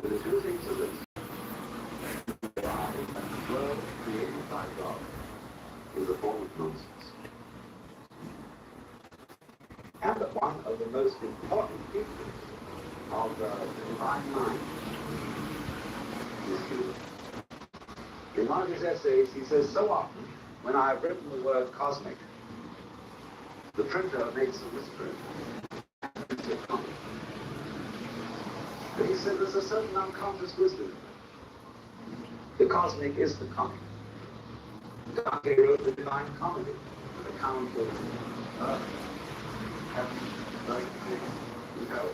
And the two things are this. The world created by God is a form of nonsense. And that one of the most important features of the divine mind is humor. In one of his essays, he says, so often, when I have written the word cosmic, the printer makes a whisper. But he said there's a certain unconscious wisdom. The cosmic is the comic. Dante wrote the Divine Comedy, an account of heaven, earth, and hell.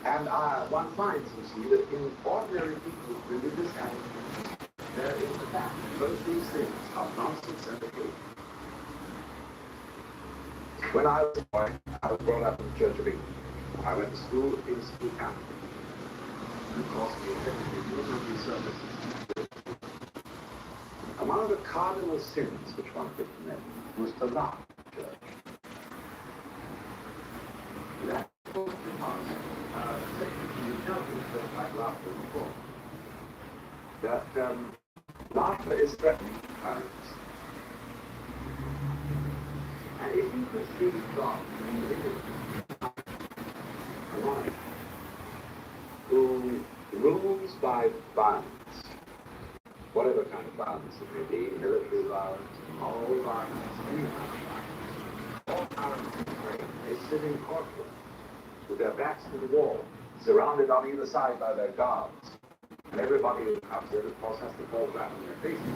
And one finds, you see, that in ordinary people's religious attitudes, there is the fact that both these things are nonsense and occasion. When I was a boy, I was brought up in the Church of England. I went to school in school camp. And of course, we attended the unity services. And one of the cardinal sins which one could commit was to laugh at church. That was because, you know, just like laughter before, that laughter is threatening to parents. And if you could see God a monarch who rules by violence, whatever kind of violence it may be, military violence, moral violence, any kind of violence, all parents they sit in courtrooms with their backs to the wall, surrounded on either side by their guards. And everybody who comes in, of course, has to fall flat on their faces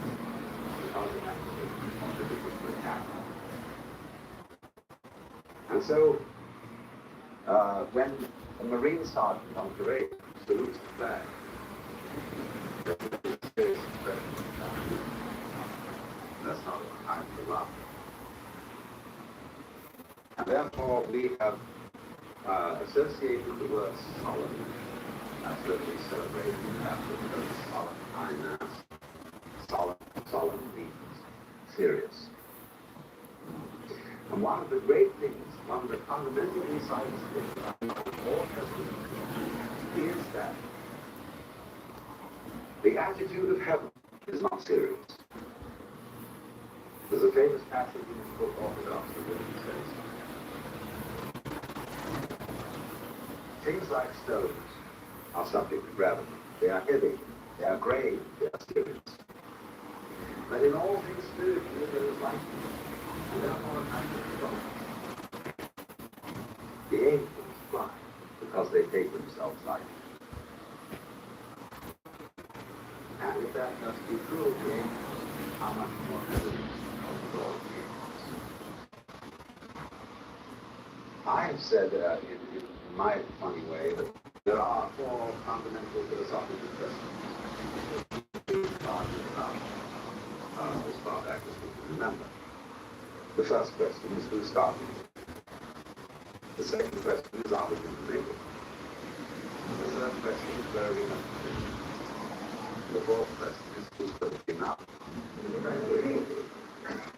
because they have to be difficult to attack. And so, when a Marine sergeant on parade salutes the flag, that's not a time for laughter. And therefore, we have associated the word solemn as that we celebrate after the word solemn, high mass. Solemn means serious. And one of the great things, one of the fundamental insights in all Testament is that the attitude of heaven is not serious. There's a famous passage in the book Orthodoxy where it says, things like stones are subject to gravity. They are heavy, they are grave, they are serious. But in all things spiritual, there is life. And therefore a kind of control. The angels fly because they take themselves lightly. And if that must be true of the angels, how much more evidence of the Lord the angels? I have said in my funny way that there are four fundamental philosophical questions as far back as we can remember. The first question is who started it? The second question is are we going to make it? The third question is where are we going to finish? The fourth question is who's going to come out?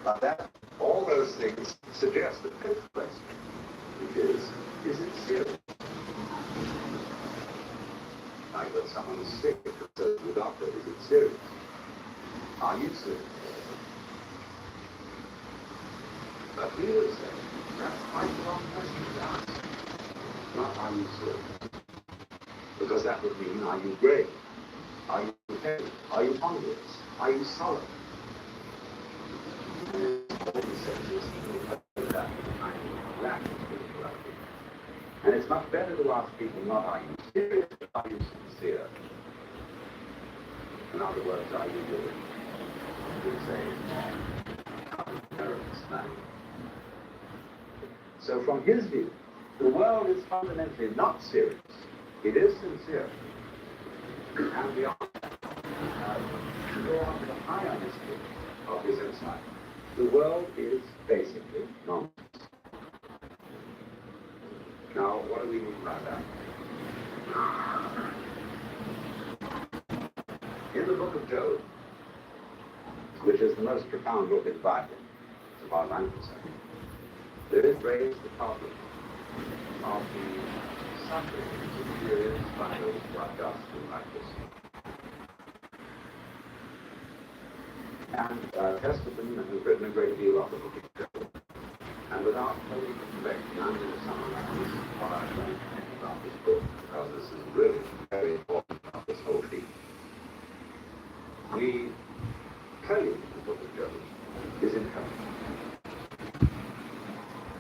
But that, all those things suggest the fifth question, which is it serious? Like when someone is sick, it says to the doctor, is it serious? Are you serious? But we would say, that's quite the wrong question to ask. Not are you serious? Because that would mean, are you grave? Are you heavy? Are you ponderous? Are you solid? And all the senses that kind of lack of spirituality. And it's much better to ask people not are you serious, but are you sincere? In other words, are you doing? You would say, careless man. So from his view, the world is fundamentally not serious. It is sincere. And beyond that, to go on to the higher mystery of his insight, the world is basically nonsense. Now, what do we mean by that? In the book of Job, which is the most profound book in the Bible, as far as I'm concerned, there is raised the problem of the suffering experienced by those who are just and righteous. And Chesterton has written a great deal of the book of Job. And without holding correction, I'm going to summarize what I've learned about this book, because this is really very important about this whole theme. The prelude to the book of Job is in heaven.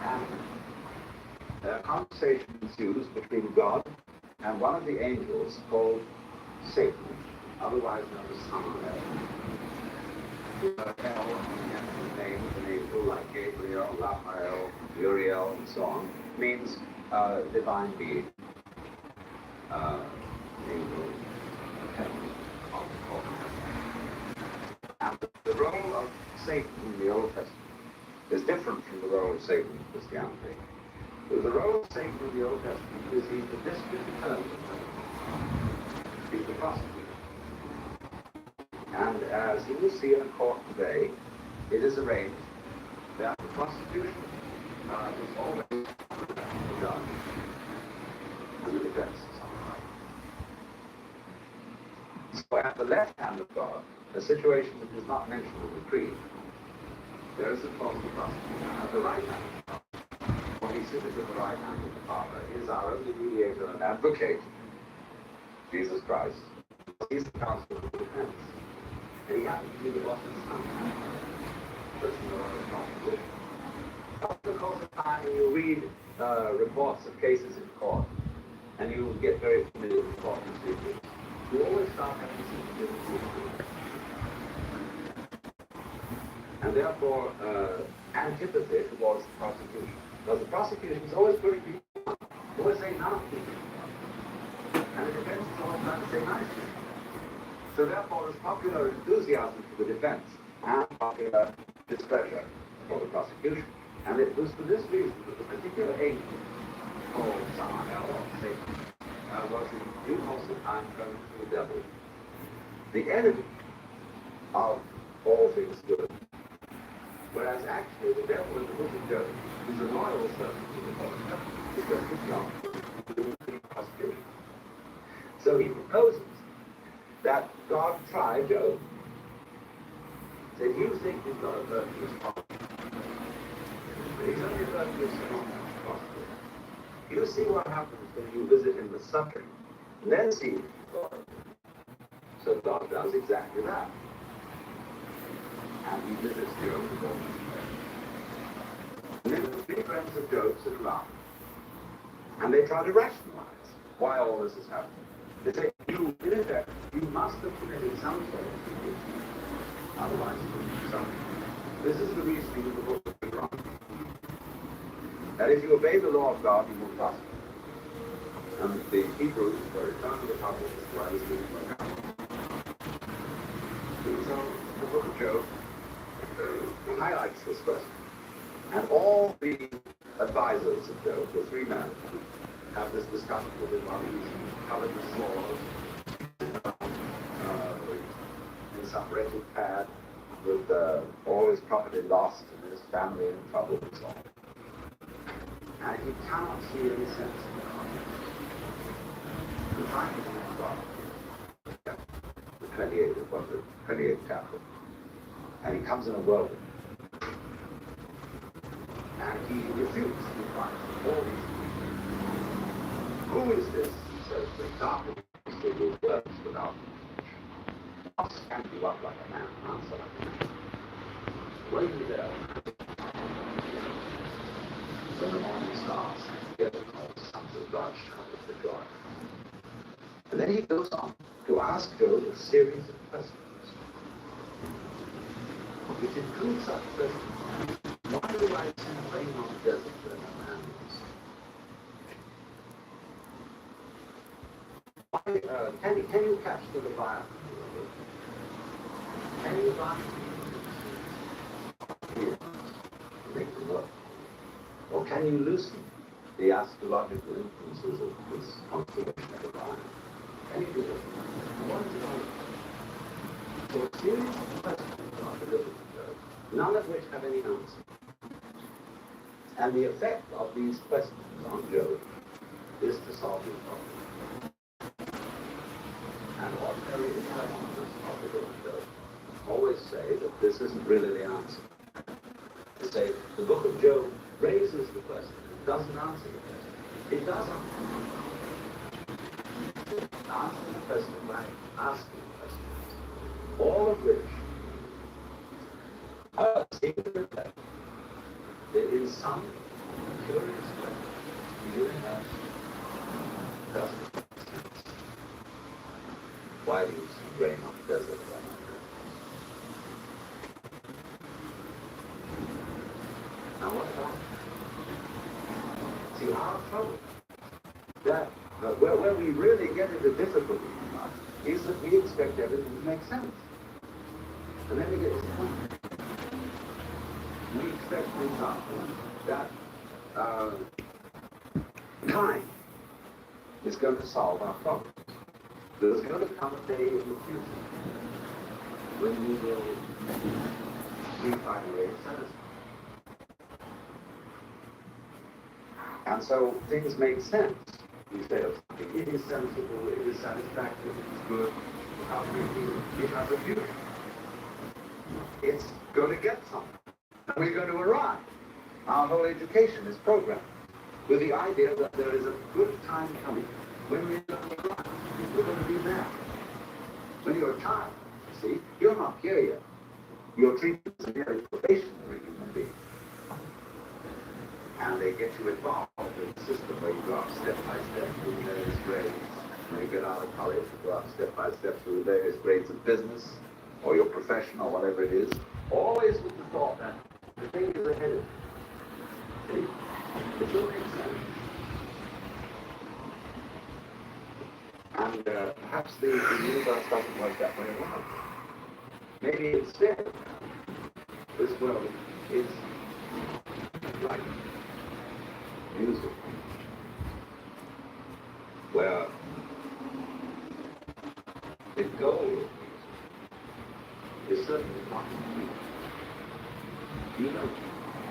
And a conversation ensues between God and one of the angels called Satan, otherwise known as Samael. Hell, the name of an angel like Gabriel, Raphael, Uriel, and so on, means divine being. Angel of heaven, called heaven. And the role of Satan in the Old Testament is different from the role of Satan in Christianity. The role of Satan in the Old Testament is he's the district attorney. He's the prosecutor. And as you will see in a court today, it is arranged that the prosecution is always the judge and the defense is on the right. So at the left hand of God, a situation that is not mentioned in the creed, there is a false prosecutor. At the right hand of God, when he sits at the right hand of the Father, is our only mediator and advocate, Jesus Christ. He's the counsel of the defense. And he happens to be the boss of the Son. Person of prosecution. After the course of time, you read reports of cases in court, and you get very familiar with court procedures. You always start having to do with. And therefore, antipathy towards the prosecution. Because the prosecution is always pushing people, always saying nasty things. And the defense is always trying to say nice things. So therefore, there's popular enthusiasm for the defense and popular displeasure for the prosecution. And it was for this reason that the particular angel called Samael, or Satan, was in due course of time thrown to the devil, the enemy of all things good. Whereas actually the devil in the book of Job is a loyal servant to the God of heaven, because he's not doing the prosecution. So he proposes that God try Job. He said, you think he's got a virtuous heart. But he's only a virtuous heart. You see what happens when you visit him with suffering, and then see God. So God does exactly that. And he visits Job with all his friends. And then the three friends of Job sit around, and they try to rationalize why all this is happening. They say, you, in effect, you must have committed some sort of sin. Otherwise, you wouldn't be suffering. This is the reasoning of the book of Deuteronomy. That if you obey the law of God, you will prosper. And the Hebrews were returned to the public as well as the account. So the book of Job highlights this question. And all the advisors of Job, the three men, have this discussion with him while he's covered with sores, in some wretched pad, with all his property lost and his family in trouble and so on. And he cannot see any sense in the context. And finally, the 28th of the 28th chapter. And he comes in a whirlwind. And he refutes the advice of all these people. Who is this, he says, that darkens the words without I'll stand you up like a man, answer like a man. Wait there. So the morning stars together called sons of God shouted for joy. And then he goes on to ask Job a series of questions, which include such questions. Why do I send rain on the desert where no man is? Can you catch the Leviathan? Can you run here? Make them work. Or can you loosen the astrological influences of this constellation of the Lion? Can you do this? What is it all? So a series of questions are delivered to Job, none of which have any answer. And the effect of these questions on Job is to solve his problem. And ordinary intellectuals of the book of Job always say that this isn't really the answer. They say the book of Job raises the question, it doesn't answer the question. It doesn't answer the question by asking questions, all of which seem to reflect that in some curious way the universe doesn't make sense. Why do you see rain on the desert? Now what about it? See, our trouble, that where we really get into difficulty is that we expect everything to make sense. And then we get disappointed. We expect, for example, that time is going to solve our problems. There's going to come a day in the future when we will be finally satisfied. And so things make sense. We say of something, it is sensible, it is satisfactory, it is good. How do we feel? It has a future. It's going to get something. And we're going to arrive. Our whole education is programmed with the idea that there is a good time coming when we're going to arrive. We're going to be there. When you're a child, you see, you're not here yet. You're treated as a very probationary human being. And they get you involved in a system where you go up step by step through various grades. When you get out of college, you go up step by step through various grades of business, or your profession, or whatever it is, always with the thought that the thing is ahead of you. See? It will make sense. And perhaps the universe doesn't work that way around. Maybe instead, this world is like music, where the goal of music is certainly not complete. You don't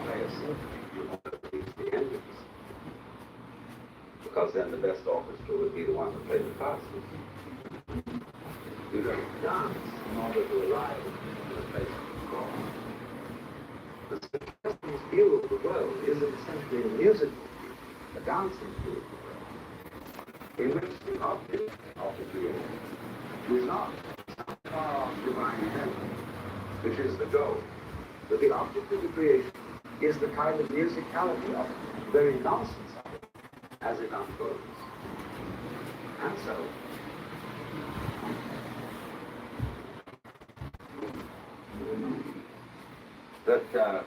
play a symphony, you want to reach the end of the symphony. Because then the best orchestra would be the one that played the fastest. You don't dance in order to arrive at the place of the call. The suggestion's view of the world is essentially a musical view, a dancing view of the world, in which the object of the creation is not some far-off divine invention, which is the goal, but the object of the creation is the kind of musicality of it, the very nonsense of it, as it unfolds. And so, that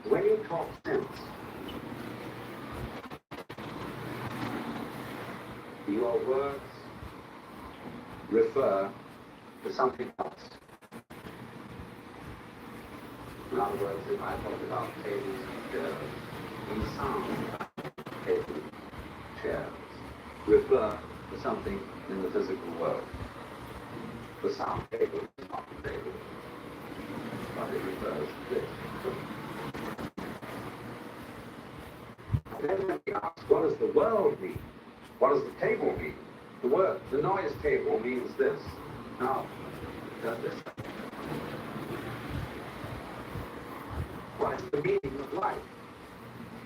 when you talk sense, your words refer to something else. In other words, if I talk about tables and chairs, these sounds about tables, chairs, refer to something in the physical world. The sound table is not the table, but it refers to this. Then when we ask, what does the world mean? What does the table mean? The noise table means this. Now, does this? What is the meaning of life?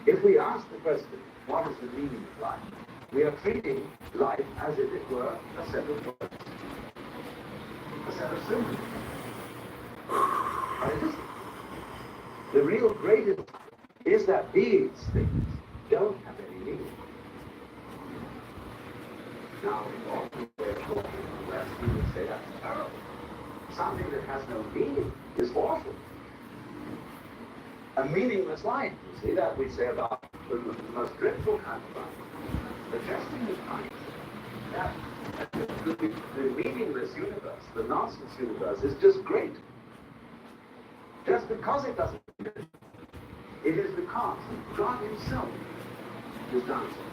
If we ask the question, what is the meaning of life? We are treating life as if it were a set of words, a set of symbols. But it isn't. The real greatest is that these things don't have any meaning. Now, in all the way of talking in the West, we would say that's terrible. Something that has no meaning is awful. A meaningless life, you see, that we say about the most dreadful kind of life. The testing kind. That the meaningless universe, the nonsense universe, is just great. Just because it doesn't exist. It is because God himself is dancing.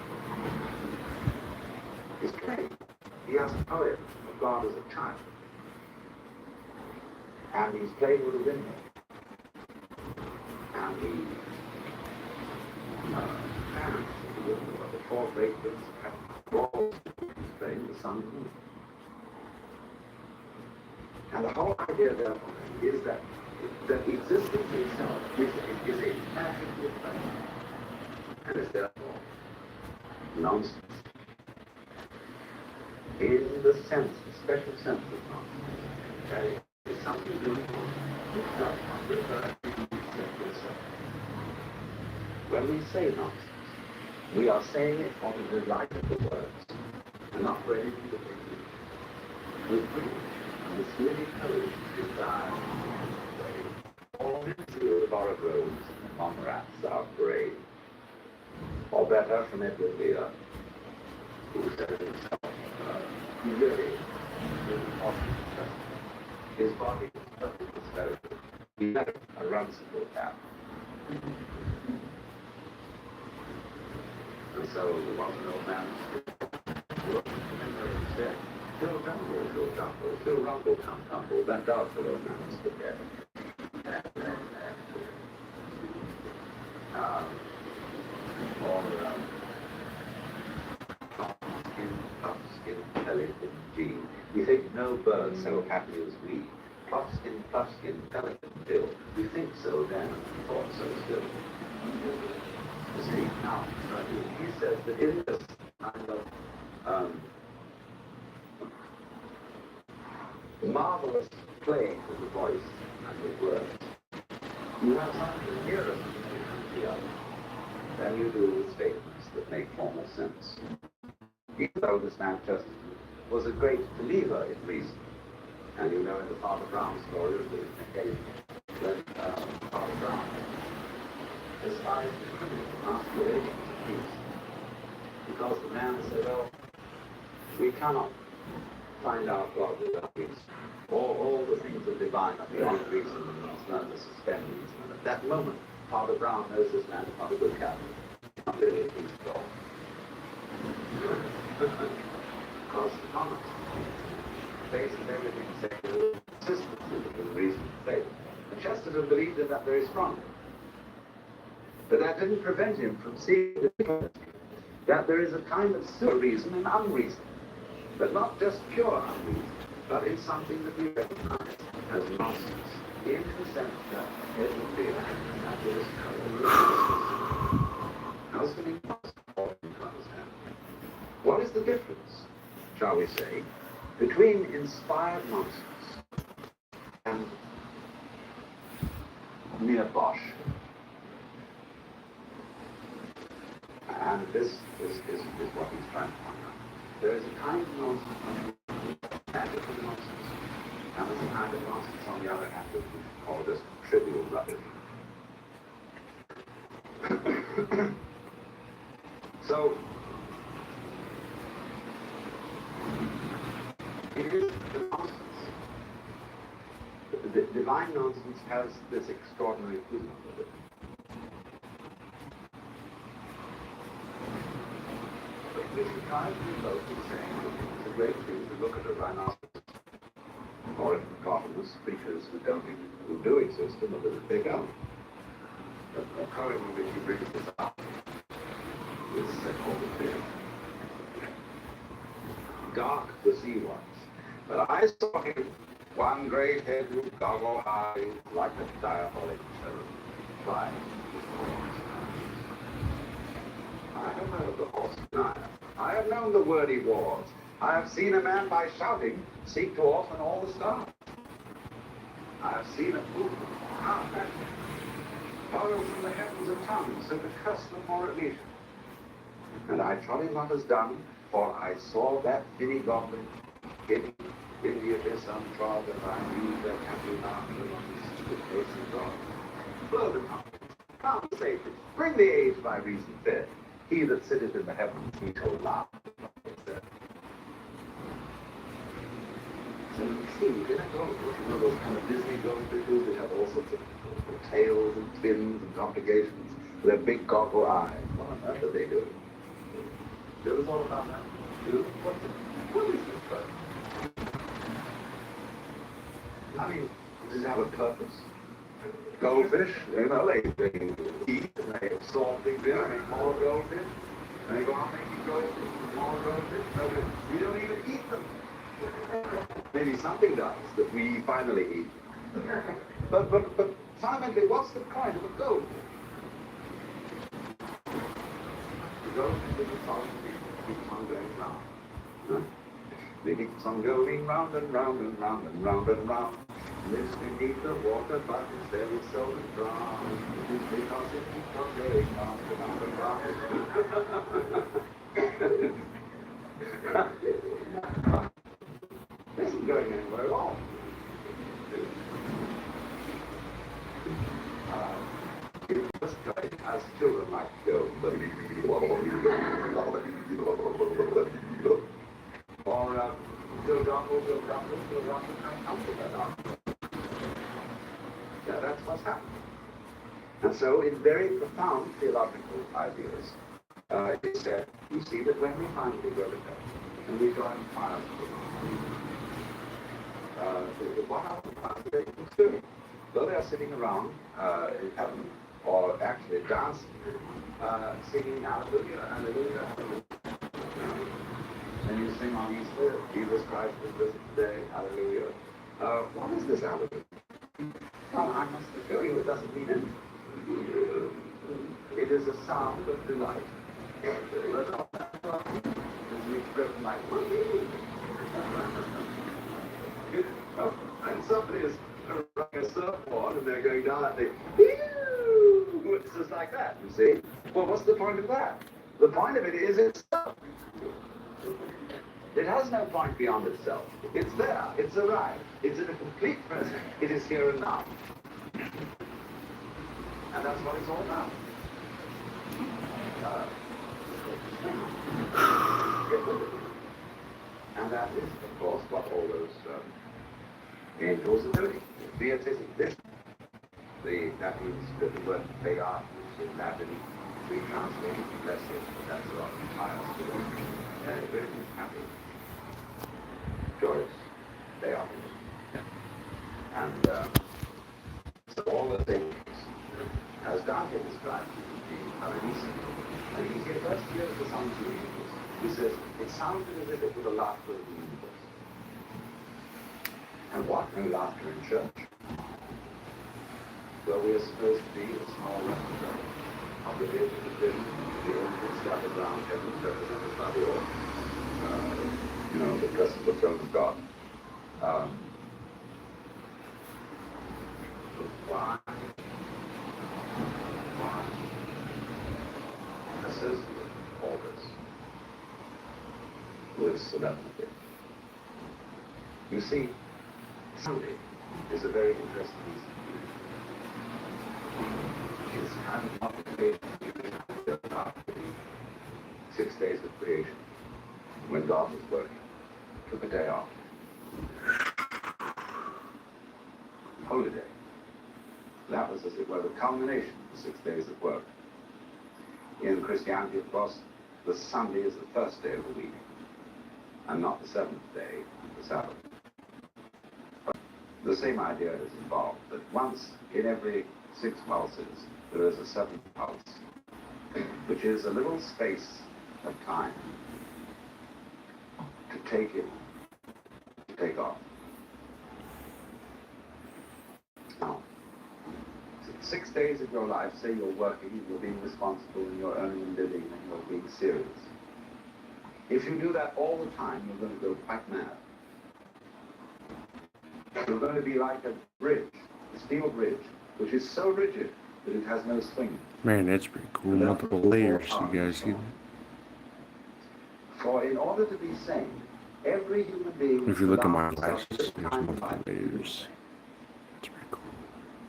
He's playing. He has a poem of God as a child. And he's playing with a window. And the parents of the four great bits have roles playing the sun and moon. And the whole idea, therefore, is that existence itself is a perfectly plane, and is therefore nonsense. In the sense, the special sense of nonsense, okay, is something going on which does not refer to the itself. When we say nonsense, we are saying it for the delight of the words, and not for anything that they do. We bring this really courage, desire, all into the borrowed robes and Monrats our parade. Or better, from Edward Lear, who said it himself, he really often his body was perfectly spherical. He had a runcible cap. And so there was an old man who said, "Still tumble, still rumble, tumble, bent out the old man's spaghetti." All around. Puff skin, pelican, G. We think no bird so happy as we. Puff skin, pelican, bill. We think so then, thought so still. You see, now, he says that in this kind of marvelous playing with the voice and with words, you have something nearer to the other than you do with statements that make formal sense. Even though this man Chesterton was a great believer in reason, and you know in the Father Brown story of the occasion when Father Brown despised the criminal and asked for agents of peace, because the man said, "Oh, we cannot find out God without reason. All the things are divine are beyond reason, and we must learn to suspend reason." And at that moment, Father Brown knows this man is not a good Catholic. Not really a peace at all. Because Thomas bases everything saying consistency with reason and faith. And Chesterton believed in that very strongly. But that didn't prevent him from seeing the difference, that there is a kind of super reason and unreason, but not just pure unreason, but it's something that we recognize as nonsense, in the sense that it would be that there is how can it possible to understand? What is the difference, shall we say, between inspired nonsense and mere bosh? And this is what he's trying to point out. There is a kind of nonsense, magical nonsense, and there's a kind of nonsense on the other hand that we call just trivial rubbish. So, it is the nonsense. The divine nonsense has this extraordinary humour with it. Which requires me both in saying it's a great thing to look at a rhinoceros or a hippopotamus, creatures who do exist and look at big up. The poem in which he brings this up is called the Fear. Dark the sea was, but I saw him, one great head with goggle eyes, like a diabolic cherub, flying with horns. I have heard the horse denier. I have known the wordy wars. I have seen a man by shouting seek to orphan all the stars. I have seen a fool, borrow from the heavens a tongue, so to curse no more at leisure. And I trod him not as done, for I saw that finny goblin hidden in the abyss untrod, and I knew there can be laughter on the secret face of God. Blow the trumpet, come save me, bring the age by reason fed. He that sitteth in the heavens, he told laugh. So you see, in a gold, you know those kind of Disney goldfishes that have all sorts of tails and fins and complications, with their big goggle eyes. What on earth are they doing? Tell us all about that. What is this bird? I mean, does it have a purpose? Goldfish, you know, they eat and they absorb things in, make more goldfish. And they go on making goldfish, more goldfish. No, we don't even eat them. Maybe something does that we finally eat. But fundamentally, what's the point of a goldfish? The goldfish is a solid thing. It keeps on going round. Huh? It keeps on going round and round and round and round and round. Lives beneath the water, but it's very seldom drowned. It is because it keeps on going round and round and round. It isn't going anywhere at all. It was going as children like to go. Or go down, and come to that. Yeah, that's what's happening. And so, in very profound theological ideas, it said, you see that when we finally go to heaven, and we join fire, what happens is they experience. Though they are sitting around in heaven, or actually dancing, singing Hallelujah, Hallelujah, Hallelujah. And you sing on Easter, Jesus Christ is risen today, Hallelujah. What is this Hallelujah? Well, I must assure you it doesn't mean anything. It is a sound of delight. But all that is the expression like money. And somebody is running a surfboard and they're going down and it's just like that, you see. Well, what's the point of that? The point of it is itself. It has no point beyond itself. It's there. It's arrived. It's in a complete present. It is here and now. And that's what it's all about. And that is, of course, what all those angels are doing. Beatific vision. That means that the word theos, which in Latin we translate blessed, but that's a lot of pious to them. Very happy. Joyous. They are. And so all the things, as Dante describes the Paradisi, and he said, first hear the sounds of the angels. He says, it sounded as if it were the laughter of the universe. And what? No laughter in church. Well, we are supposed to be a small representative of the vision, the angels scattered around heaven, represented by the order. The presence of the throne of God. Why? Associate all this with solemnity. You see, Sunday is a very interesting reason. It's kind of modification after the 6 days of creation, when God was working, took a day off. Holy day. That was, as it were, the culmination of the 6 days of work. In Christianity, of course, the Sunday is the first day of the week, and not the seventh day, the Sabbath. But the same idea is involved, that once in every 6 pulses, there is a seventh pulse, which is a little space of time to take in, to take off. Now, 6 days of your life, say you're working, you're being responsible, and you're earning a living, and you're being serious. If you do that all the time, you're going to go quite mad. You're going to be like a bridge, a steel bridge, which is so rigid that it has no swing. Man, that's pretty cool. Multiple layers, you guys see that? For in order to be sane, every human being... If you look at my glasses, there's multiple layers. It's pretty cool.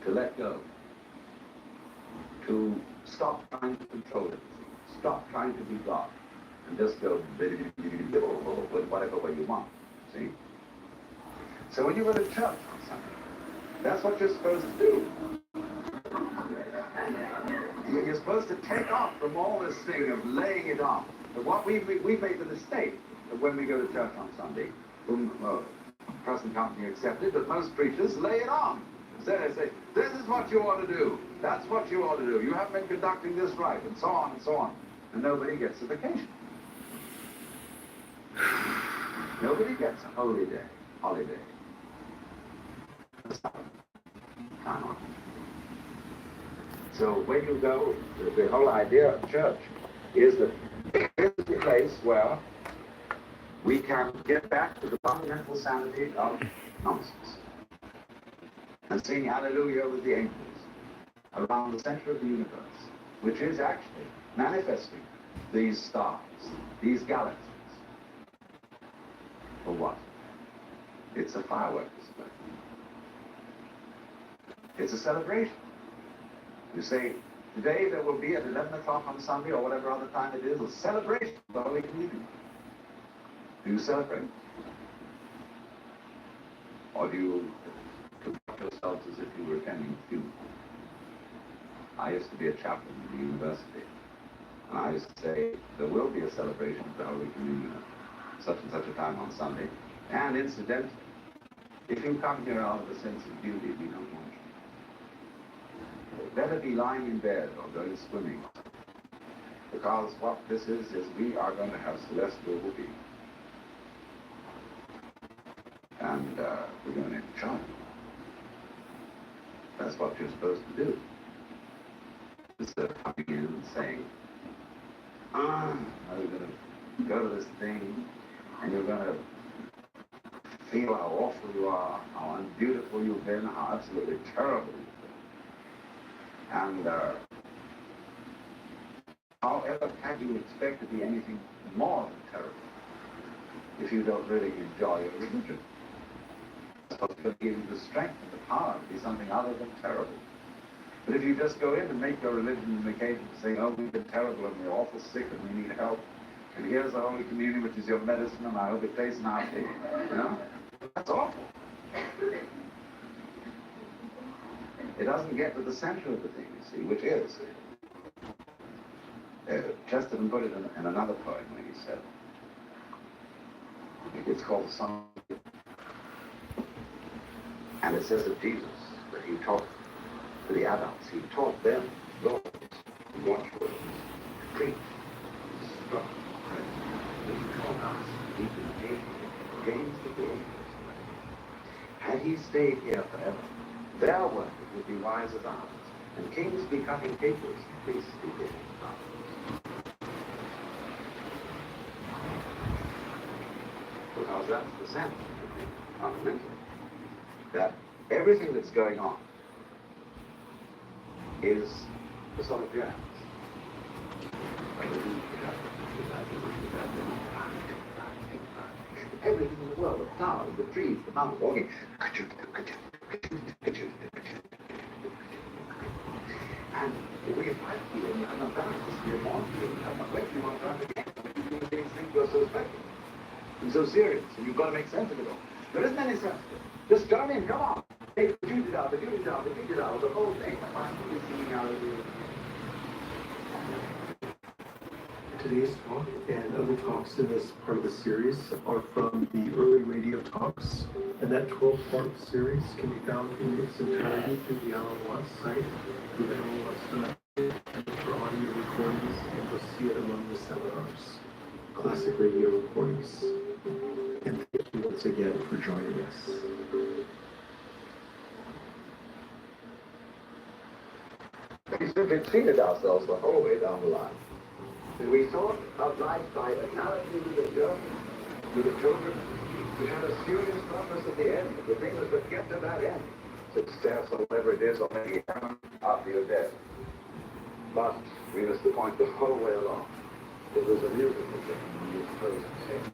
To let go. To stop trying to control it. Stop trying to be God. And just go with whatever way you want. See? So when you go to church on Sunday, that's what you're supposed to do. You're supposed to take off from all this thing of laying it on. But what we made the mistake that when we go to church on Sunday, present company accepted, but most preachers lay it on. They say, this is what you ought to do. That's what you ought to do. You haven't been conducting this right, and so on and so on. And nobody gets a vacation. Nobody gets a holiday. Time off. So when you go, the whole idea of church is that it's a place where we can get back to the fundamental sanity of nonsense and sing hallelujah with the angels around the center of the universe, which is actually manifesting these stars, these galaxies. For what? It's a firework display. It's a celebration. You say, today there will be at 11 o'clock on Sunday or whatever other time it is, a celebration of the Holy Communion. Do you celebrate? Or do you conduct yourselves as if you were attending a funeral? I used to be a chaplain at the university, and I used to say, there will be a celebration of the Holy Communion at such and such a time on Sunday. And incidentally, if you come here out of a sense of duty, we don't want you. Better be lying in bed or going swimming. Because what this is we are going to have celestial whoopee. And we're going to enjoy it. That's what you're supposed to do. Instead of coming in and saying, you're going to go to this thing, and you're going to feel how awful you are, how unbeautiful you've been, how absolutely terrible you've been. And however can you expect to be anything more than terrible if you don't really enjoy your religion? It's supposed to give you the strength and the power to be something other than terrible. But if you just go in and make your religion an occasion to say, oh, we've been terrible and we're awful sick and we need help, and here's the Holy Communion, which is your medicine, and I hope it tastes nasty, you know? That's awful. It doesn't get to the center of the thing, you see, which is. Chesterton put it in another poem when he said, it's called The Song. And it says of Jesus that he taught to the adults, he taught them, laws, watchwords, to preach, instruct, he taught us, he could against the world. Had he stayed here forever, their work would be wise as ours, and kings be cutting capers, and priests be giving flowers. Because that's the sense, fundamentally, that everything that's going on is the sort of dance. Everything in the world, the flowers, the trees, the mountains, walking. And we fight you, and you have no balance, you're born, you have no weight, you want to understand. Human beings think you're so special and so serious, and you've got to make sense of it all. There isn't any sense of it. Just join in, come on. Take the duty out, the whole thing. Finally seeing out of you. Today's talk and other talks in this part of the series are from the early radio talks, and that 12-part series can be found in its entirety through the Alan Watts site, through alanwatts.net, and for audio recordings, and you'll see it among the seminars, classic radio recordings. And thank you once again for joining us. We simply treated ourselves the whole way down the line. And we thought of life by analogy with the children. We had a serious purpose at the end. The thing was to get to that end. Success or whatever it is, or maybe heaven after you're dead. But we missed the point the whole way along. It was a musical thing. You were supposed to sing.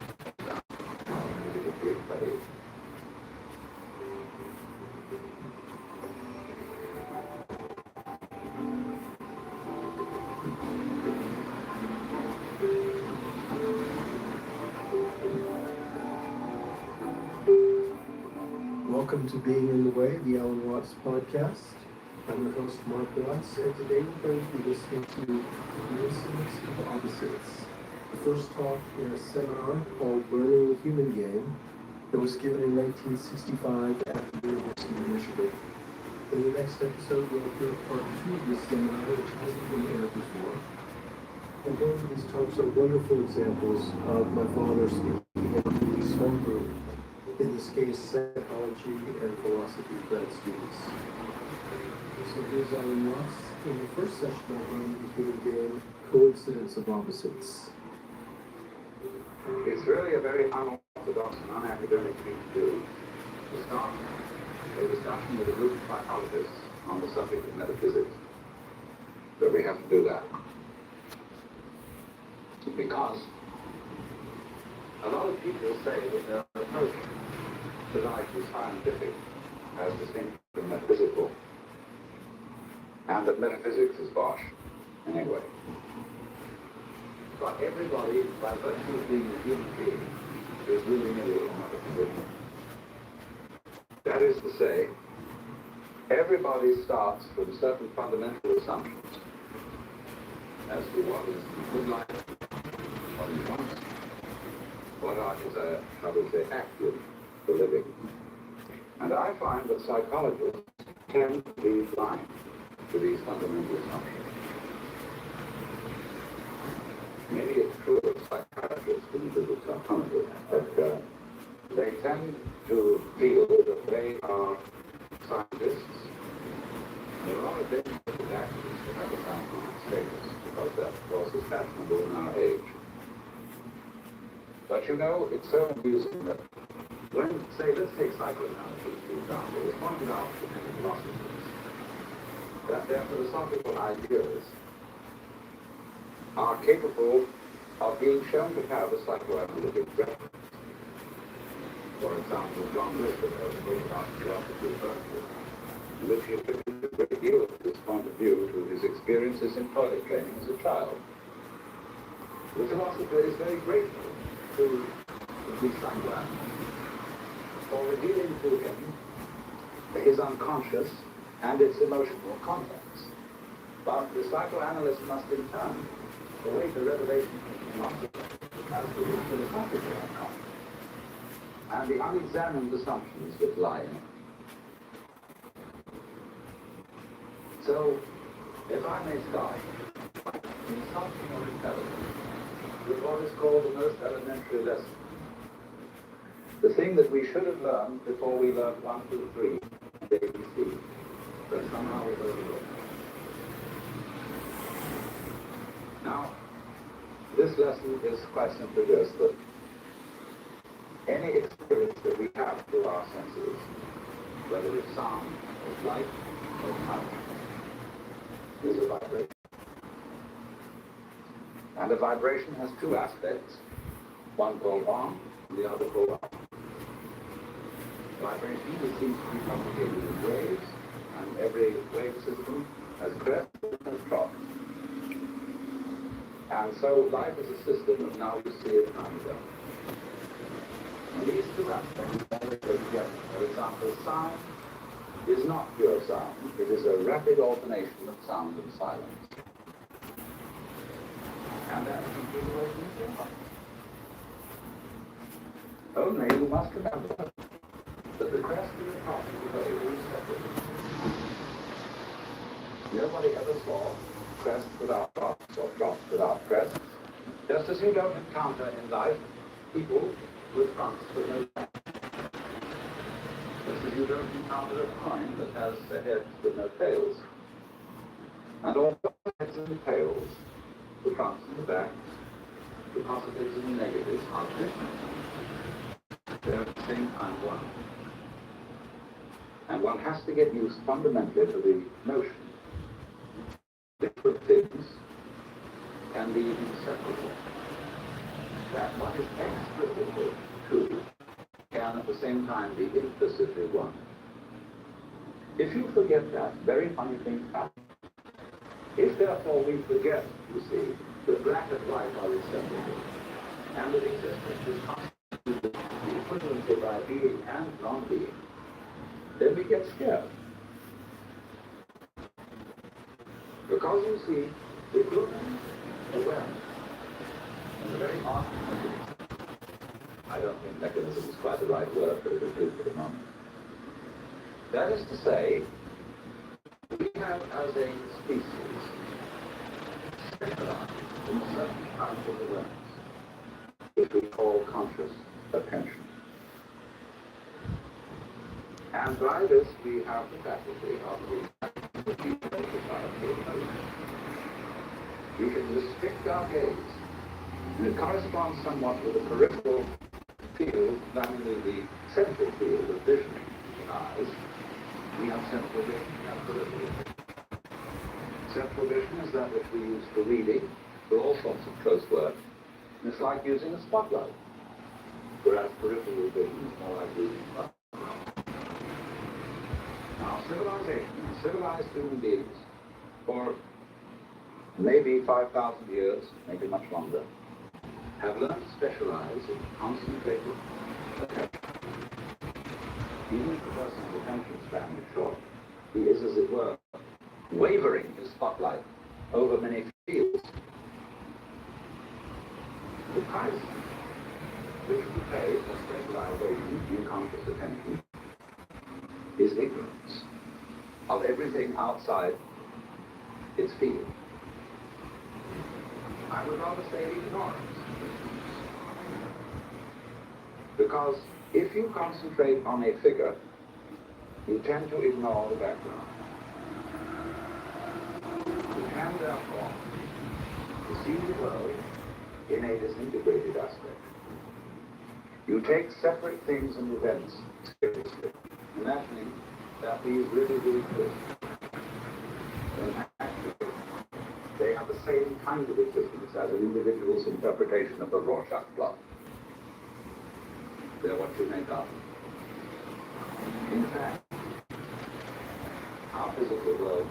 Welcome to Being in the Way, the Alan Watts podcast. I'm your host, Mark Watts, and today we're going to be listening to Neuroscience of Opposites, the first talk in a seminar called Learning the Human Game that was given in 1965 at the University of Michigan. In the next episode, we'll hear part 2 of this seminar, which hasn't been aired before. And both of these talks are wonderful examples of my father speaking in the small group, in this case, psychology and philosophy grad students. So here's our remarks. In the first session, I'm going to be given coincidence of opposites. It's really a very unorthodox and unacademic thing to do, to start a discussion with a group of psychologists on the subject of metaphysics. But we have to do that. Because a lot of people say that their approach to life is scientific, as distinct from metaphysical, and that metaphysics is bosh, anyway. But everybody, by virtue of being a human being, is really merely a metaphysical. That is to say, everybody starts from certain fundamental assumptions as to what is good life, what he wants, what are his, how to say, axiom for living. And I find that psychologists tend to be blind to these fundamental assumptions. Maybe it's true of psychiatrists and physical psychologists, but they tend to feel that they are scientists. There are a lot of dangerous actors to have a scientific status, because that, of course, is fashionable in our age. But you know, it's so amusing that when, say, let's take psychoanalysis, for example, it's pointed out to many philosophers that their philosophical ideas are capable of being shown to have a psychoanalytic reference. For example, John Lewis has written about philosophy of virtue, in which he attributed a great deal of this point of view to his experiences in toilet training as a child. The philosopher is very grateful to the psychoanalyst for revealing to him his unconscious and its emotional contents. But the psychoanalyst must in turn await the revelation of the philosopher as to his philosophical unconscious and the unexamined assumptions that lie in it. So, if I may start by insulting or intelligence with what is called the most elementary lesson, the thing that we should have learned before we learned 1, 2, 3, and ABC, but somehow we've overlooked. Now, this lesson is quite simply this, that any experience that we have through our senses, whether it's sound, or light, or touch, is a vibration. And a vibration has two aspects, one called on, and the other called off. Vibration seems to be complicated in waves, and every wave system has crests and has troughs. And so life is a system of now you see it, now you don't. And these two aspects always go together. For example, sound is not pure sound. It is a rapid alternation of sound and silence. And that is completely away from the same. Only you must remember that the crest and the top of the wave is separate. Nobody ever saw crest without troughs or troughs without crests. Just as you don't encounter in life people with fronts but no backs. Just as you don't encounter a coin that has a head but no tails. And all the heads and the tails, the fronts and the backs, the positives and the negatives are different. They're at the same time one. And one has to get used fundamentally to the notion different things can be inseparable. That what is explicitly true can at the same time be implicitly one. If you forget that, very funny things happen. If therefore we forget, you see, that black and white are inseparable, and that existence is constituted equivalently by being and non-being, then we get scared. Because you see, the human awareness, and the very art I don't think mechanism is quite the right word, but it is true for the moment. That is to say, have, as a species, specialized in certain kinds of awareness, which we call conscious attention. And by this, we have the faculty of the society of motion. We can restrict our gaze, and it corresponds somewhat with the peripheral field, namely the central field of vision in eyes. We have central vision, we have peripheral vision. Central vision is that which we use for reading, for all sorts of close work, and it's like using a spotlight, whereas peripheral vision is more like using a spotlight. Now, civilization, civilized human beings, for maybe 5,000 years, maybe much longer, have learned to specialize in concentrated attention. Even if the person's attention span is short, he is, as it were, wavering his spotlight over many fields. The price which we pay for specialization in conscious attention is ignorance of everything outside its field. I would rather say ignorance. Because if you concentrate on a figure, you tend to ignore the background. You can therefore see the world in a disintegrated aspect. You take separate things and events seriously, imagining that these really do exist. And actually, they have the same kind of existence as an individual's interpretation of the Rorschach plot. They're what you make up. In fact, our physical world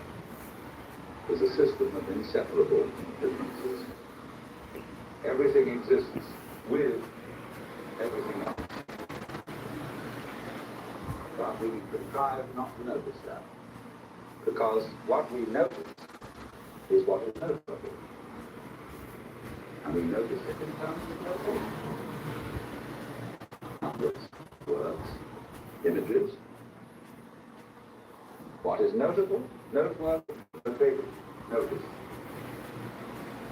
is a system of inseparable differences. Everything exists with everything else. But we contrive not to notice that, because what we notice is what is noticeable. And we notice it in terms of notation. Numbers, words, images. What is notable, noteworthy, notated, noticed,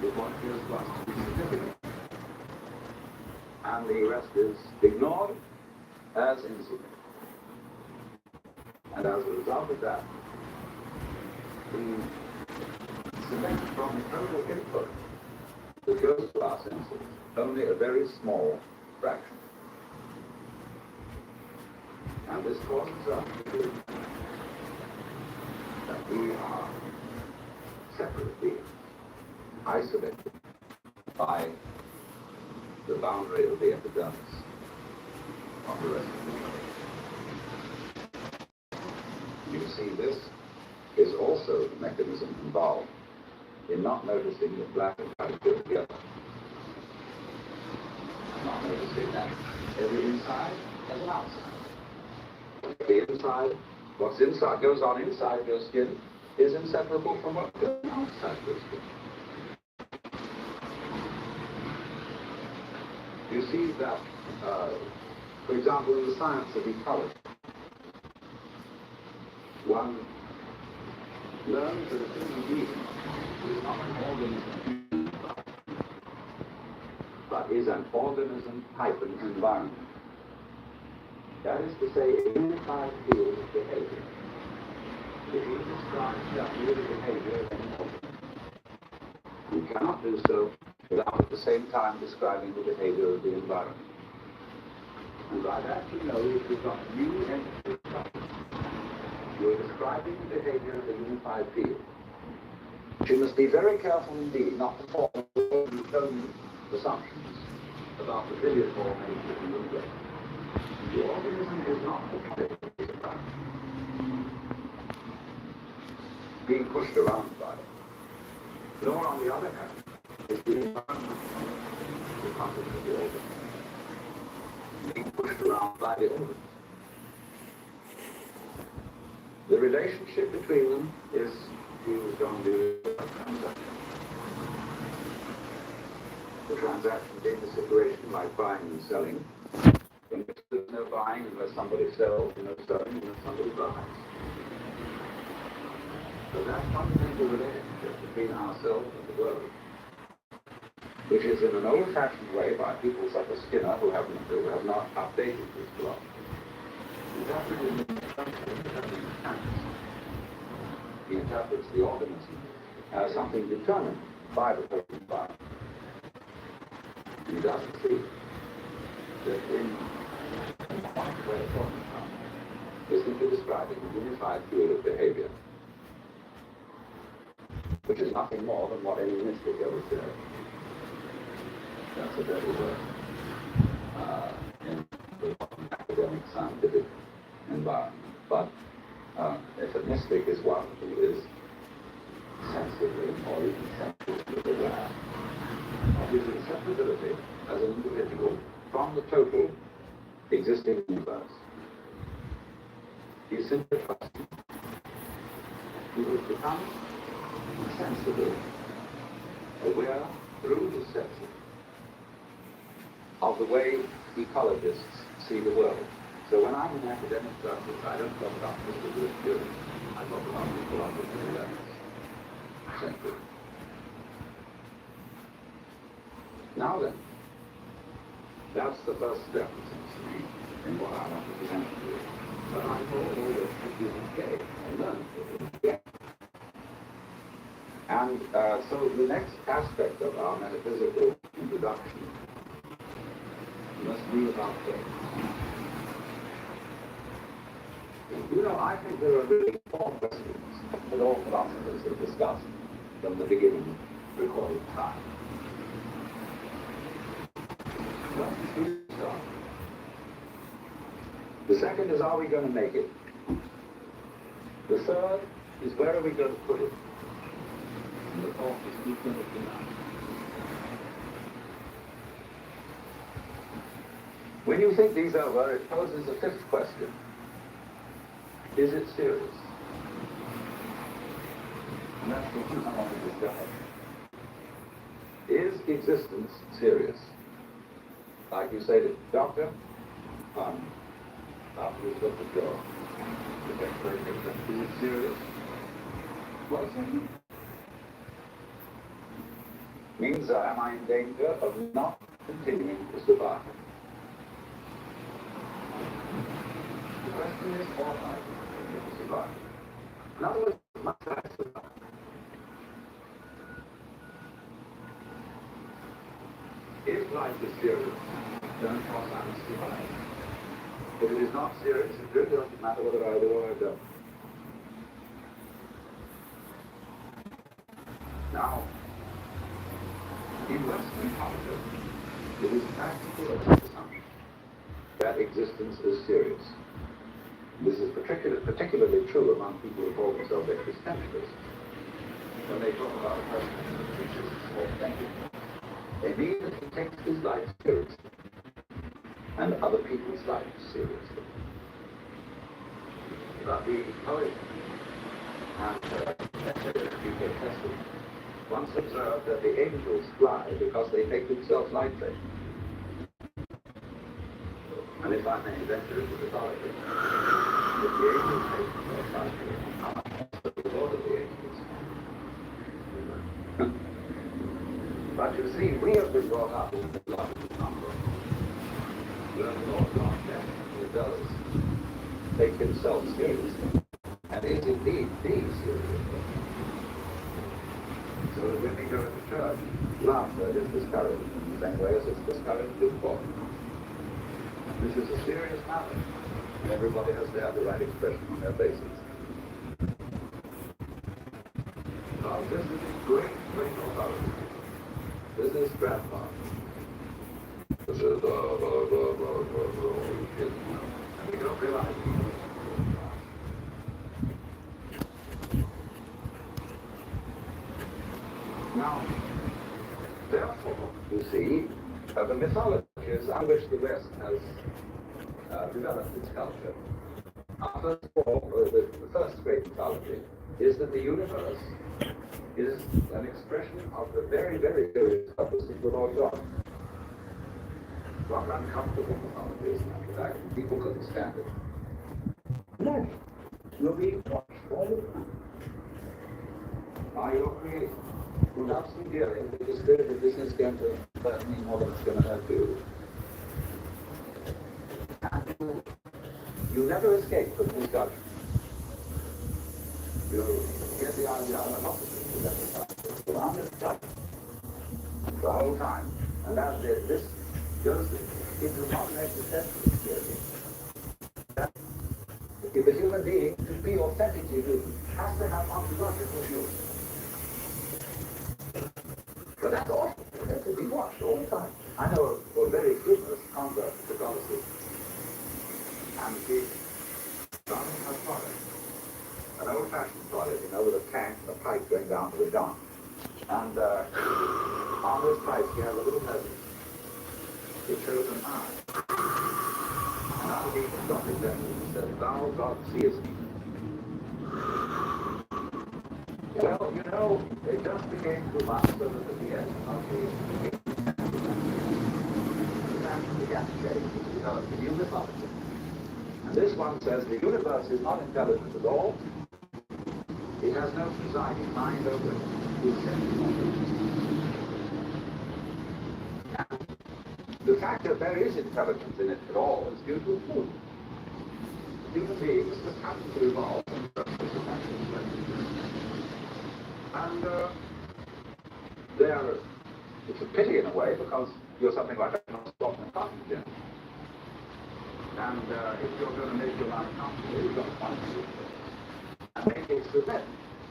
is what feels to us to be significant. And the rest is ignored as insignificant. And as a result of that, we select from the total input that goes to our senses only a very small fraction. And this causes us to believe that we are separate beings, isolated by the boundary of the epidermis of the rest of the body. You see, this is also the mechanism involved in not noticing that black and white go together. Not noticing that every inside has an outside. The inside, what's inside goes on inside your skin is inseparable from what goes outside your skin. You see that, for example, in the science of ecology, one learns that a human being is not an organism, but is an organism-hyphen environment. That is to say, a unified field of behavior. If you describe just the behavior of any organism, you cannot do so without at the same time describing the behavior of the environment. And by that you know that you've got new entities. You are describing the behavior of the unified field. But you must be very careful indeed not to fall into own assumptions about the filiform nature of the universe. The organism is not the environment, being pushed around by it. Nor, on the other hand, is the environment the content of the organism, being pushed around by the organism. The relationship between them is used on the transaction. The transaction being a situation like buying and selling, in which there's no buying unless somebody sells, no selling unless somebody buys. So that fundamental relationship between ourselves and the world, which is in an old-fashioned way by people such as Skinner, who have not updated this philosophy, is that really independent mechanics. He interprets the organism as something determined by the whole environment. He doesn't see that in one way of talking about is simply describing a unified field of behavior, which is nothing more than what any mystic ever said. That's a dirty word in the academic scientific environment. But if a mystic is one who is sensibly or even sensitively aware of his inseparability as an individual from the total existing universe, he simply trusting. He will become sensibly aware through his senses of the way ecologists see the world. So when I'm in academic circles, I don't talk about mystical experience. I talk about ecological awareness. Simply. Now then, that's the first step, it seems to me, in what I want to present to you. But I call all this okay, and learn it. And so the next aspect of our metaphysical introduction must be about faith. You know, I think there are really four questions that all philosophers have discussed from the beginning of recorded time. Well, the second is, are we going to make it? The third is, where are we going to put it? And the fourth is, who's going to deny? When you think these over, it poses a fifth question. Is it serious? And that's the one I want to discuss. Is existence serious? Like you say to doctor, after you look at your is it serious? What does it mean? Means am I in danger of not continuing to survive? The question is, all right, to survive. In other words, must I survive? If life is serious, then of course I must survive. If it is not serious, it really doesn't matter whether I do or I don't. Now, in Western culture, it is practical assumption that existence is serious. This is particularly true among people who call themselves existentialists. When they talk about a person who exists authentically, they mean that he takes his life seriously, and other people's lives seriously. But the poet and Peter Testament once observed that the angels fly because they take themselves lightly. And if I may venture into mythology, if the angels take themselves lightly, how much less the Lord of the angels? But you see, we have been brought up in the philosophy number. Where the Lord God definitely does take himself seriously, and is indeed the serious. So that when we go to church, laughter is discouraged in the same way as it's discouraged in sport. This is a serious matter, and everybody has to have the right expression on their faces. Now, this is great, great authority. This is grandpa. This is and we don't realize it. Now, therefore, you see, the mythologies on which the West has developed its culture. First of all, the first great mythology is that the universe is an expression of the very, very serious purpose of the Lord God. Rather uncomfortable mythology, as a matter of fact, people couldn't stand it. No, you're being watched all the time. are your creator, who loves you dearly, but is scared that this is going to hurt me more than it's going to hurt you. And you never escape from his judgment. You get the idea of an opposite to that. You're under judgment the whole time. And as this goes into modern existential experience, that if a human being, to be authentically human, has to have ontological humor. But that's awful. That's to be watched all the time. I know a very humorous convert to Catholicism. And she found her toilet. An old-fashioned toilet, with a tank and a pipe going down to the Don. And on this pipe she has a little notice. It shows an eye. And underneath the dotted line it says, "Thou God seest me." Well, it just became too much so that at the end of the you mythology. And this one says the universe is not intelligent at all. It has no presiding mind over the The fact that there is intelligence in it at all is due to a fluke. Human beings just happen to evolve in such a and it's a pity in a way because you're something like a non-stop carpenter. And if you're going to make your life comfortable, you've got to find it. And make it submit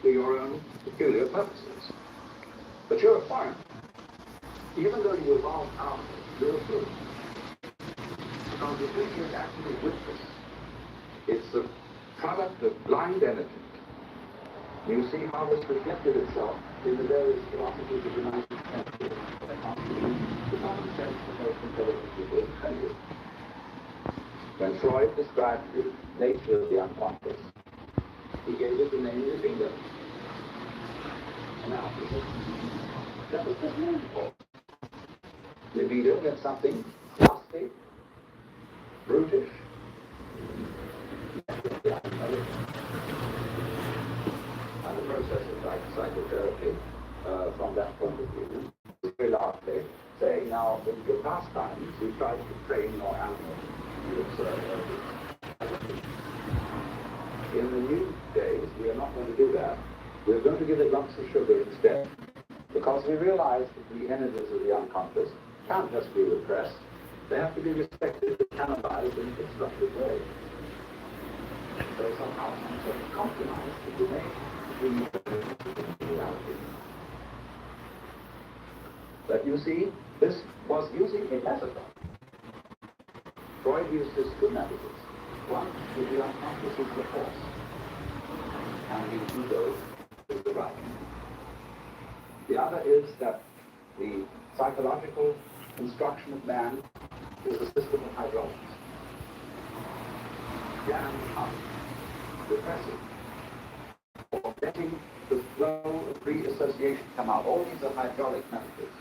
to your own peculiar purposes. But you're a foreigner. Even though you evolved out of it, you're a fool. Because the thing is actually witness. It's a product of blind energy. You see how this reflected itself in the various philosophies of the 19th century. The common sense of most intelligent people is crazy. When Freud described the nature of the unconscious, he gave it the name libido. Now, that was just name for it. Libido meant something lusty, brutish. And the process of psychotherapy, from that point of view, is very largely saying now, in your past times, you tried to train your animal to observe everything. In the new days, we are not going to do that. We're going to give it lumps of sugar instead. Because we realize that the energies of the unconscious can't just be repressed. They have to be respected and canalized in a constructive way. So somehow some sort of compromise can be made between reality. But you see, this was using a metaphor. Freud used this two metaphors. One is the unconscious is the force, and the ego is the right. The other is that the psychological construction of man is a system of hydraulics. Jamming up, repressing, or letting the flow of pre-association come out. All these are hydraulic metaphors.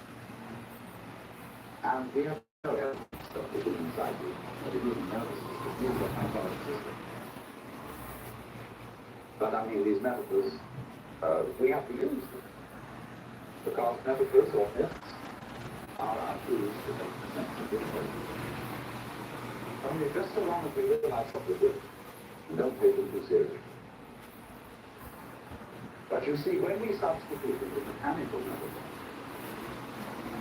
And we have no evidence of the human psyche, of the human nervous system, is a hydraulic system. But I mean, these metaphors, we have to use them. Because metaphors or myths are our tools to make sense of this world. Only just so long as we realize what we're doing, we don't take them too seriously. But you see, when we substitute the mechanical metaphor,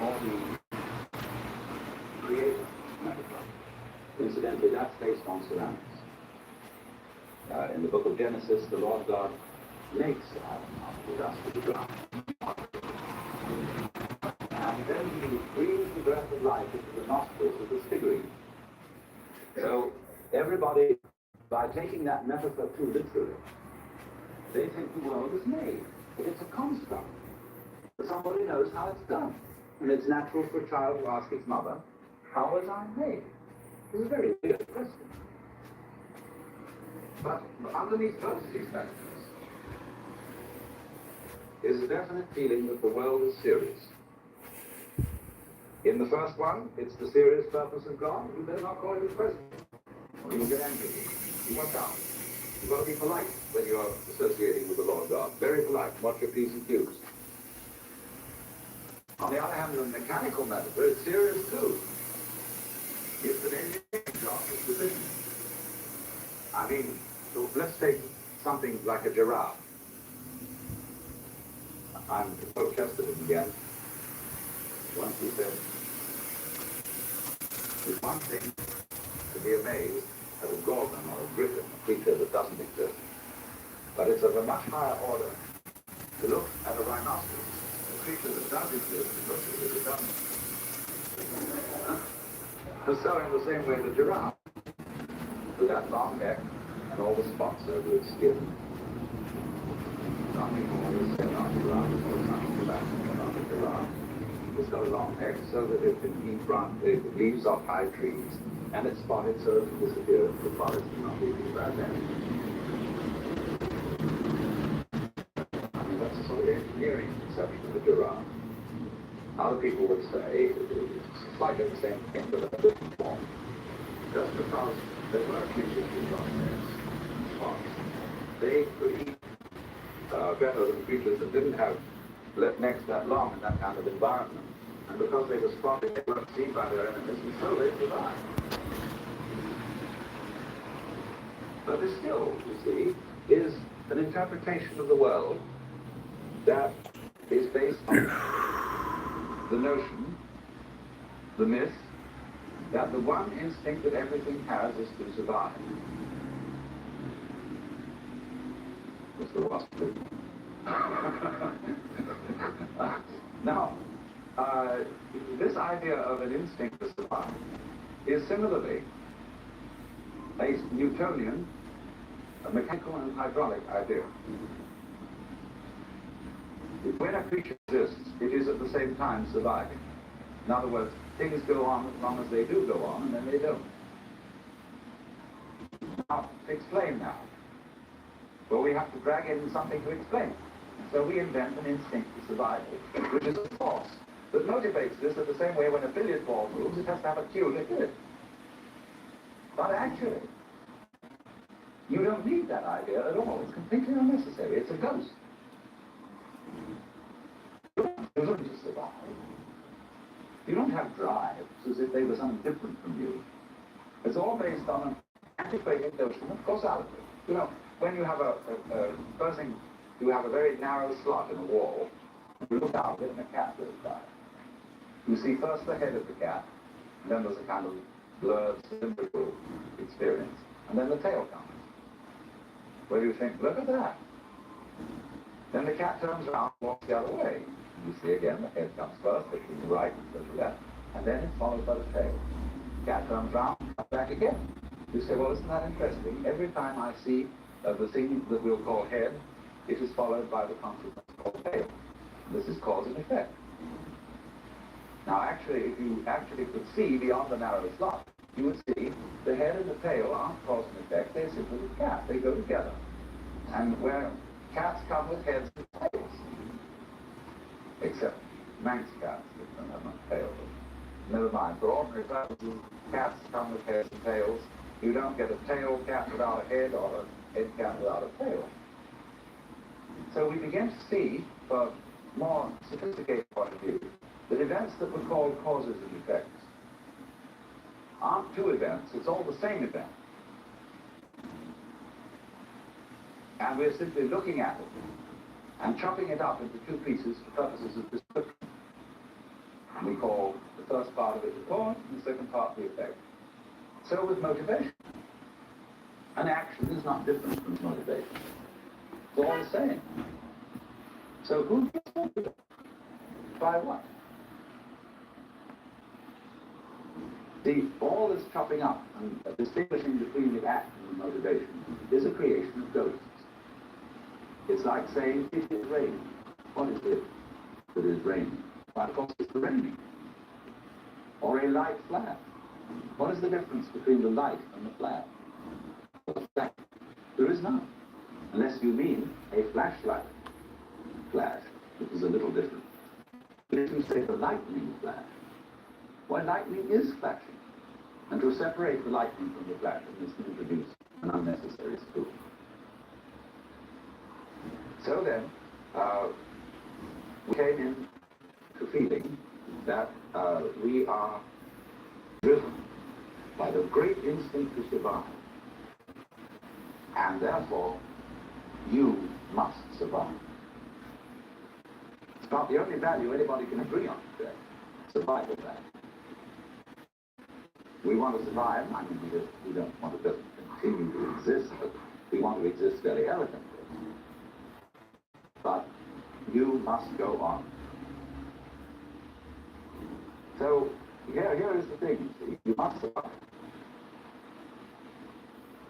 or the creative metaphor, incidentally, that's based on ceramics. In the book of Genesis, the Lord God makes Adam out of the dust of the ground. And then he breathes the breath of life into the nostrils of this figurine. So everybody, by taking that metaphor too literally, they think the world is made. But it's a construct. But somebody knows how it's done. And it's natural for a child to ask its mother, how was I made? It's a very weird question. But underneath both of these factors is a definite feeling that the world is serious. In the first one, it's the serious purpose of God. You better not call him the president, or you'll get angry. You watch out. You've got to be polite. when you're associating with the Lord God. Very polite. Watch your P's and Q's. On the other hand, the mechanical metaphor is serious too. It's an engineering job. It's efficient. I mean, so let's take something like a giraffe. I'm to quote Chesterton again. Once he said, it's one thing to be amazed at a gorgon or a griffin, a creature that doesn't exist. But it's of a much higher order to look at a rhinoceros, a creature that does exist, and look as if it doesn't. And so in the same way the giraffe, with that long neck and all the spots over its skin. Some people always say not giraffe, or something about not a giraffe. It's got a long neck so that it can eat leaves off high trees, and its spotted so it can disappear into the forest and not leave it back then. I mean, that's a sort of engineering conception of the giraffe. Other people would say it's slightly the same thing, but a different form. Just because there were creatures with long necks and spots, they could eat better than creatures that didn't have necks that long in that kind of environment. And because they were spotted, they weren't seen by their enemies, and so they survived. But this still, you see, is an interpretation of the world that is based on the notion, the myth, that the one instinct that everything has is to survive. What's the last bit? Now, this idea of an instinct to survive is similarly a Newtonian, a mechanical and hydraulic idea. When a creature exists, it is at the same time surviving. In other words, things go on as long as they do go on, and then they don't. Now, explain now. Well, we have to drag in something to explain. So we invent an instinct to survival, which is a force that motivates this in the same way when a billiard ball moves, it has to have a cue to hit it. But actually, you don't need that idea at all. It's completely unnecessary. It's a ghost. You don't just survive. You don't have drives as if they were something different from you. It's all based on an antiquated notion of causality. You know, when you have first thing, you have a very narrow slot in a wall, you look out and a cat goes by. You see first the head of the cat, and then there's a kind of blurred, symmetrical experience, and then the tail comes. Where you think, look at that. Then the cat turns around and walks the other way. You see again, the head comes first, then to the right, then to the left, and then it's followed by the tail. The cat turns around, comes back again. You say, well, isn't that interesting? Every time I see the thing that we'll call head, it is followed by the consequence called tail. This is cause and effect. Now, actually, if you actually could see beyond the narrow slot, you would see the head and the tail aren't cause and effect, they're simply the cat. They go together. And where cats come with heads and tails, except Manx cats, that don't have much tail. Never mind. For ordinary purposes, cats come with heads and tails. You don't get a tail cat without a head or a head cat without a tail. So we begin to see, from a more sophisticated point of view, that events that were called causes and effects aren't two events, it's all the same event. And we're simply looking at it and chopping it up into two pieces for purposes of description. And we call the first part of it the cause and the second part the effect. So with motivation. An action is not different from motivation. It's all the same. So who gets motivated? By what? See, all this chopping up and distinguishing between the act and the motivation is a creation of ghosts. It's like saying, it is raining. What is it that is raining? Why, of course, it's the raining. Or a light flash. What is the difference between the light and the flash? Well, the flash. There is none. Unless you mean a flashlight flash, which is a little different. But if you say the lightning flash, why, lightning is flashing. And to separate the lightning from the flashing is to introduce an unnecessary spook. So then, we came in to feeling that we are driven by the great instinct to survive. And therefore, you must survive. It's about the only value anybody can agree on today. Survival value. We want to survive. I mean, we don't want to just continue to exist, but we want to exist very elegantly. But you must go on. So here is the thing, you see. You must survive.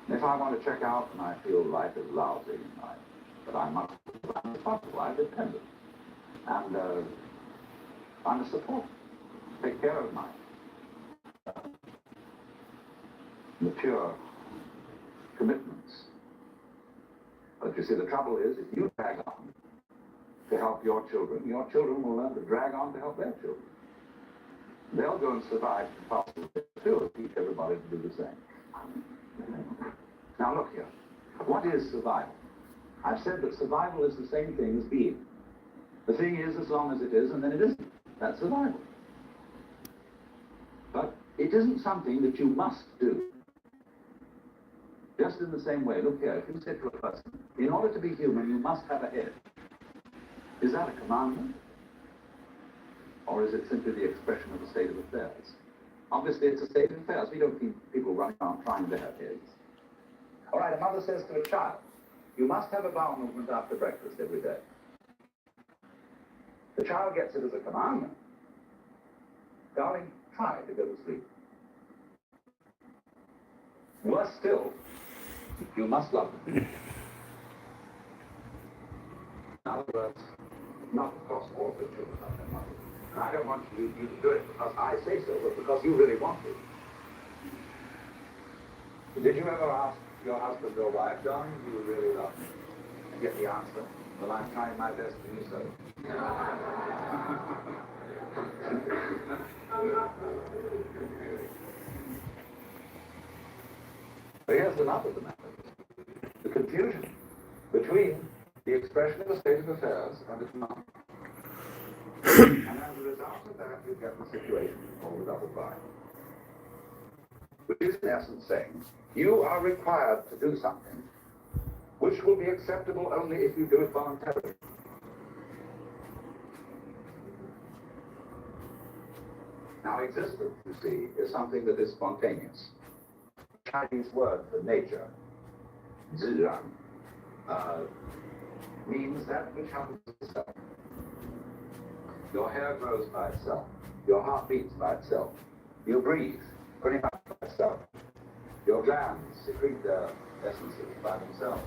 If I want to check out and I feel life is lousy, but I'm responsible, I'm dependent. And I'm a support. Take care of my mature commitments. But you see, the trouble is, if you drag on to help your children will learn to drag on to help their children. They'll go and survive possibly too, teach everybody to do the same. Now look here. What is survival? I've said that survival is the same thing as being. The thing is as long as it is, and then it isn't. That's survival. But it isn't something that you must do. Just in the same way, look here, if you say to a person, in order to be human, you must have a head. Is that a commandment? Or is it simply the expression of a state of affairs? Obviously, it's a state of affairs. We don't keep people running around trying to have heads. All right, a mother says to a child, you must have a bowel movement after breakfast every day. The child gets it as a commandment. Darling, try to go to sleep. Worse still, you must love them. In other words, not because all the children love their mother. And I don't want you to do it because I say so, but because you really want to. Did you ever ask your husband or wife, darling, do you really love me? And get the answer, well, I'm trying my best to do so. But here's the nub of the matter. The confusion between the expression of a state of affairs and a command. And as a result of that, you get the situation called the double bind. Which is in essence saying, you are required to do something which will be acceptable only if you do it voluntarily. Now, existence, you see, is something that is spontaneous. Chinese word for nature, zhiyang, means that which happens itself. Your hair grows by itself. Your heart beats by itself. You breathe pretty much by itself. Your glands secrete their essences by themselves.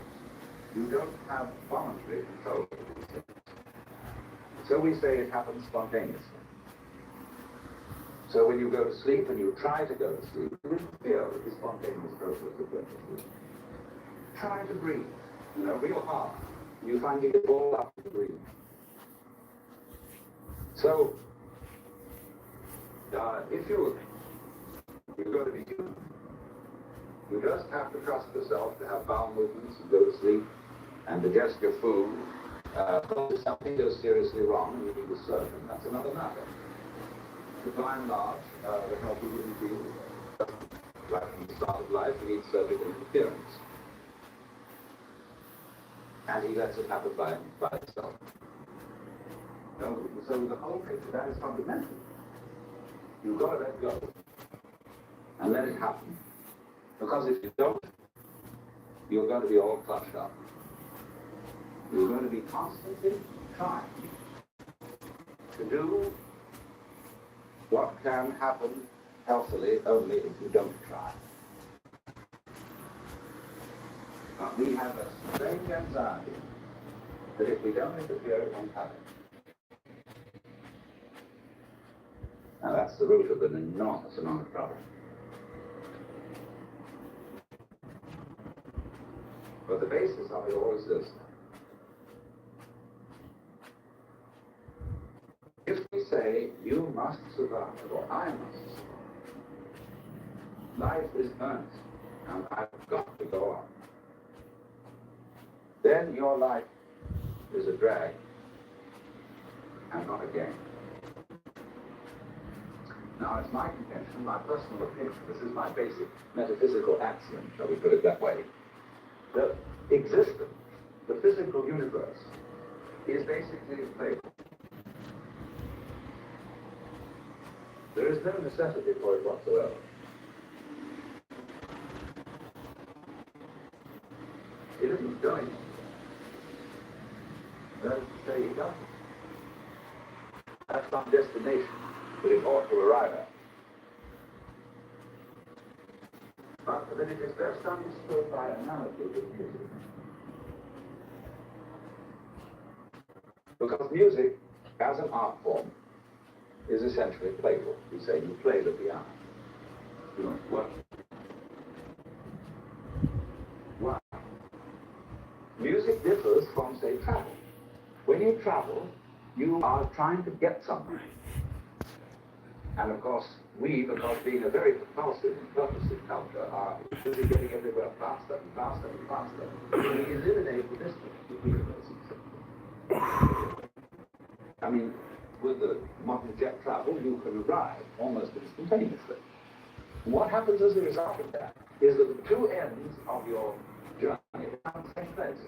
You don't have voluntary control of these things. So we say it happens spontaneously. So when you go to sleep and you try to go to sleep, you interfere with the spontaneous process of going to sleep. Try to breathe, real hard. You find you get all up to breathing. So, if you're going to be human, you just have to trust yourself to have bowel movements and go to sleep and digest your food. If something goes seriously wrong and you need a surgeon, that's another matter. But by and large, the healthy human being, right from the start of life, needs surgical interference. And he lets it happen by itself. So the whole picture, that is fundamental. You've got to let go and let it happen. Because if you don't, you're going to be all clutched up. You're going to be constantly trying to do what can happen healthily only if you don't try. But we have a strange anxiety that if we don't interfere, it won't happen. Now that's the root of an enormous amount of trouble. But the basis of it all is this. If we say, you must survive, or I must survive, life is earnest, and I've got to go on, then your life is a drag and not a gain. Now, it's my contention, my personal opinion, this is my basic metaphysical axiom, shall we put it that way, that existence, the physical universe, is basically playful. There is no necessity for it whatsoever. It isn't going. That is to say, it doesn't. That's some destination that it ought to arrive at. But then it is there some sort of analogy with music. Because music, as an art form, is essentially playful. You say you play the piano. You don't work. Why? Music differs from, say, travel. When you travel, you are trying to get somewhere. And of course, we, because being a very propulsive and purposive culture, are busy getting everywhere faster and faster and faster. We eliminate the distance between places. I mean, with the modern jet travel, you can arrive almost instantaneously. What happens as a result of that is that the two ends of your journey are the same place.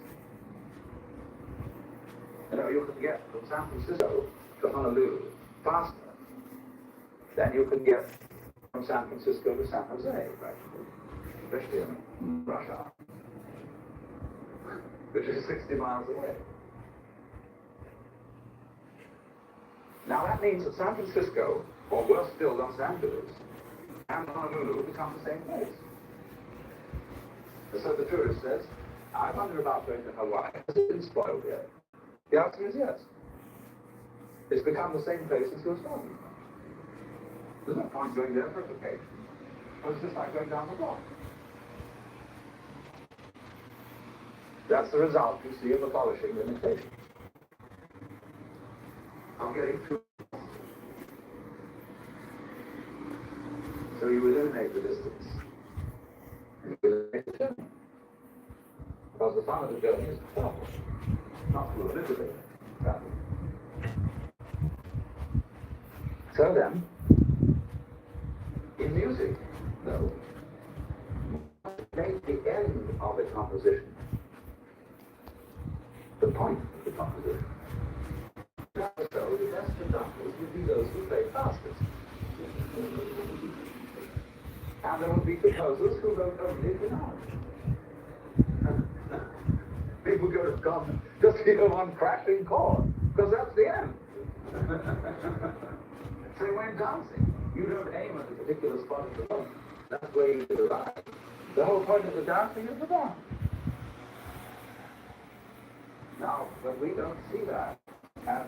You know, you can get from San Francisco to Honolulu faster than you can get from San Francisco to San Jose, right? Especially in rush hour, which is 60 miles away. Now that means that San Francisco, or worse still, Los Angeles, and Honolulu become the same place. And so the tourist says, I wonder about going to Hawaii. Has it been spoiled yet? The answer is yes. It's become the same place as you're starting. There's no point going there for a vacation. It's just like going down the block. That's the result, you see, of abolishing limitation. I'm getting too. So you eliminate the distance. And you eliminate the journey. Because the fun of the journey is to travel, not to eliminate travel. So then, in music, though, make the end of a composition the point of the composition. So the best conductors would be those who play fastest. And there would be composers who wrote only finale. People could have gone just hear one crashing chord, because that's the end. Same way in dancing. You don't aim at a particular spot at the moment. That's where you arrive. The whole point of the dancing is the dance. Now, but we don't see that as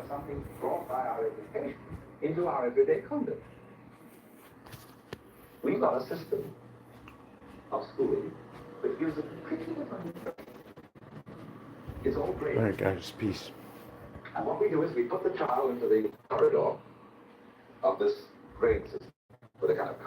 something brought by our education into our everyday conduct. We've got a system of schooling which gives a pretty different impression. It's all great. All right, guys, peace. And what we do is we put the child into the corridor of this grade system with a kind of